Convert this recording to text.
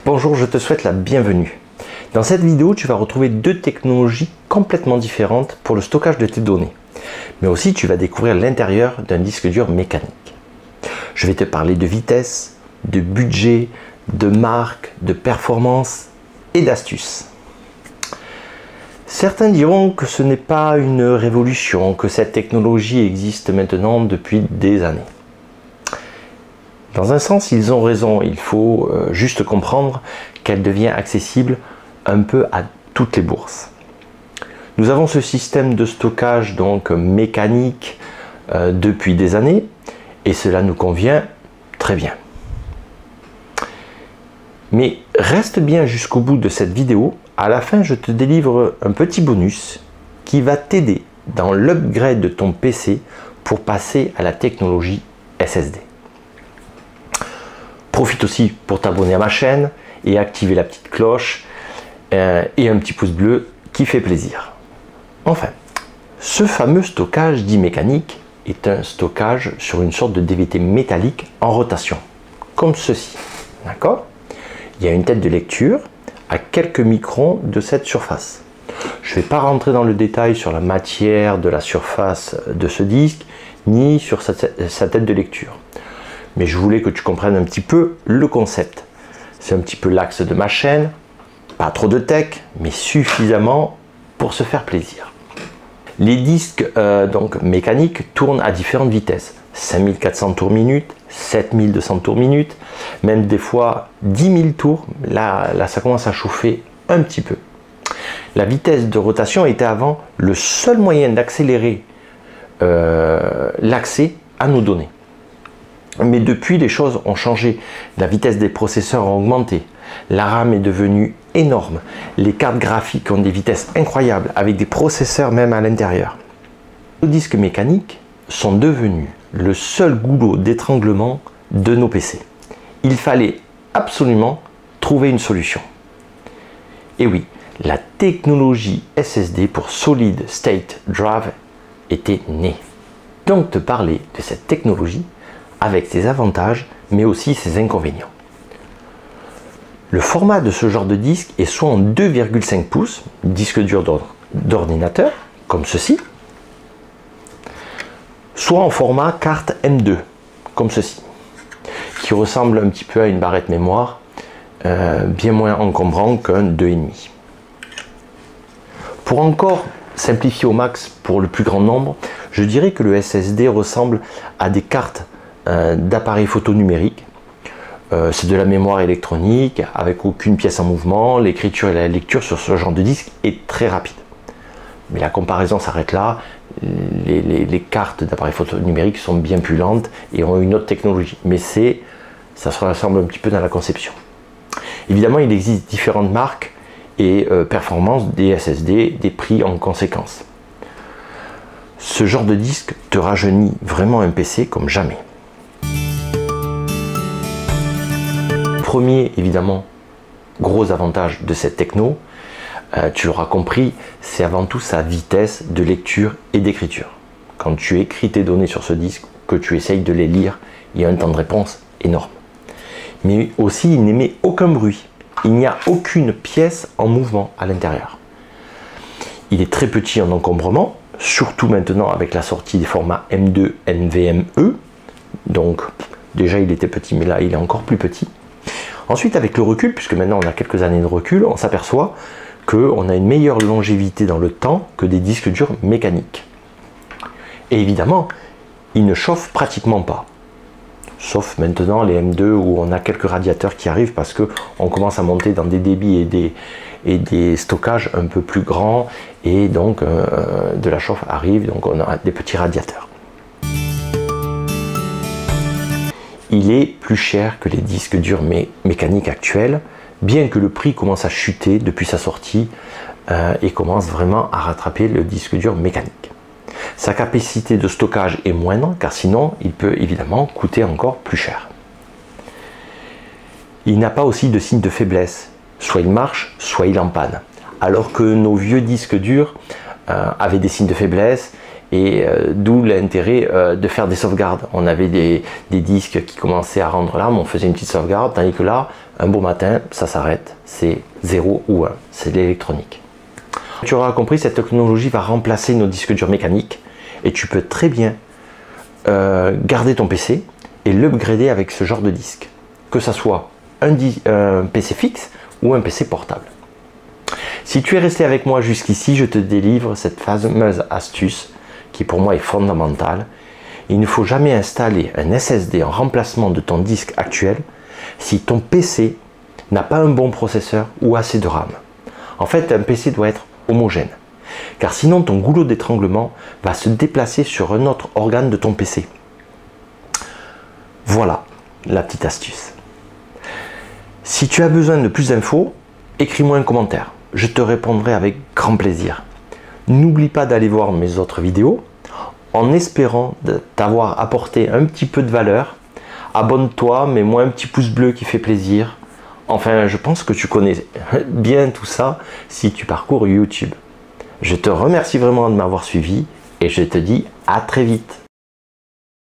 Bonjour, je te souhaite la bienvenue. Dans cette vidéo, tu vas retrouver deux technologies complètement différentes pour le stockage de tes données. Mais aussi, tu vas découvrir l'intérieur d'un disque dur mécanique. Je vais te parler de vitesse, de budget, de marque, de performance et d'astuces. Certains diront que ce n'est pas une révolution, que cette technologie existe maintenant depuis des années. Dans un sens, ils ont raison, il faut juste comprendre qu'elle devient accessible un peu à toutes les bourses. Nous avons ce système de stockage donc mécanique depuis des années et cela nous convient très bien. Mais reste bien jusqu'au bout de cette vidéo, à la fin je te délivre un petit bonus qui va t'aider dans l'upgrade de ton PC pour passer à la technologie SSD. Profite aussi pour t'abonner à ma chaîne et activer la petite cloche et un petit pouce bleu qui fait plaisir. Enfin, ce fameux stockage dit mécanique est un stockage sur une sorte de DVT métallique en rotation, comme ceci. D'accord ? Il y a une tête de lecture à quelques microns de cette surface. Je ne vais pas rentrer dans le détail sur la matière de la surface de ce disque, ni sur sa tête de lecture. Mais je voulais que tu comprennes un petit peu le concept. C'est un petit peu l'axe de ma chaîne, pas trop de tech, mais suffisamment pour se faire plaisir. Les disques donc mécaniques tournent à différentes vitesses, 5400 tours minute, 7200 tours minute, même des fois 10 000 tours, là ça commence à chauffer un petit peu. La vitesse de rotation était avant le seul moyen d'accélérer l'accès à nos données. Mais depuis, les choses ont changé. La vitesse des processeurs a augmenté. La RAM est devenue énorme. Les cartes graphiques ont des vitesses incroyables, avec des processeurs même à l'intérieur. Les disques mécaniques sont devenus le seul goulot d'étranglement de nos PC. Il fallait absolument trouver une solution. Et oui, la technologie SSD pour Solid State Drive était née. Donc te parler de cette technologie avec ses avantages, mais aussi ses inconvénients. Le format de ce genre de disque est soit en 2,5 pouces, disque dur d'ordinateur, comme ceci, soit en format carte M2, comme ceci, qui ressemble un petit peu à une barrette mémoire, bien moins encombrant qu'un 2,5. Pour encore simplifier au max pour le plus grand nombre, je dirais que le SSD ressemble à des cartes d'appareils photo numériques. C'est de la mémoire électronique avec aucune pièce en mouvement. L'écriture et la lecture sur ce genre de disque est très rapide. Mais la comparaison s'arrête là. Les cartes d'appareils photo numériques sont bien plus lentes et ont une autre technologie. Mais ça se ressemble un petit peu dans la conception. Évidemment, il existe différentes marques et performances des SSD, des prix en conséquence. Ce genre de disque te rajeunit vraiment un PC comme jamais. Premier, évidemment, gros avantage de cette techno, tu l'auras compris, c'est avant tout sa vitesse de lecture et d'écriture. Quand tu écris tes données sur ce disque, que tu essayes de les lire, il y a un temps de réponse énorme. Mais aussi, il n'émet aucun bruit. Il n'y a aucune pièce en mouvement à l'intérieur. Il est très petit en encombrement, surtout maintenant avec la sortie des formats M2 NVMe. Donc, déjà, il était petit, mais là, il est encore plus petit. Ensuite, avec le recul, puisque maintenant on a quelques années de recul, on s'aperçoit qu'on a une meilleure longévité dans le temps que des disques durs mécaniques. Et évidemment, ils ne chauffent pratiquement pas. Sauf maintenant les M2 où on a quelques radiateurs qui arrivent parce qu'on commence à monter dans des débits et des stockages un peu plus grands et donc de la chauffe arrive, donc on a des petits radiateurs. Il est plus cher que les disques durs mécaniques actuels, bien que le prix commence à chuter depuis sa sortie et commence vraiment à rattraper le disque dur mécanique. Sa capacité de stockage est moindre, car sinon il peut évidemment coûter encore plus cher. Il n'a pas aussi de signe de faiblesse, soit il marche, soit il en panne. Alors que nos vieux disques durs avaient des signes de faiblesse Et d'où l'intérêt de faire des sauvegardes. On avait des disques qui commençaient à rendre l'âme, on faisait une petite sauvegarde, tandis que là, un beau matin, ça s'arrête, c'est 0 ou 1, c'est l'électronique. Tu auras compris, cette technologie va remplacer nos disques durs mécaniques et tu peux très bien garder ton PC et l'upgrader avec ce genre de disque, que ce soit un PC fixe ou un PC portable. Si tu es resté avec moi jusqu'ici, je te délivre cette fameuse astuce qui pour moi est fondamentale. Il ne faut jamais installer un SSD en remplacement de ton disque actuel si ton PC n'a pas un bon processeur ou assez de RAM. En fait, un PC doit être homogène, car sinon ton goulot d'étranglement va se déplacer sur un autre organe de ton PC. Voilà la petite astuce. Si tu as besoin de plus d'infos, écris-moi un commentaire. Je te répondrai avec grand plaisir. N'oublie pas d'aller voir mes autres vidéos. En espérant t'avoir apporté un petit peu de valeur, abonne-toi, mets-moi un petit pouce bleu qui fait plaisir. Enfin, je pense que tu connais bien tout ça si tu parcours YouTube. Je te remercie vraiment de m'avoir suivi et je te dis à très vite.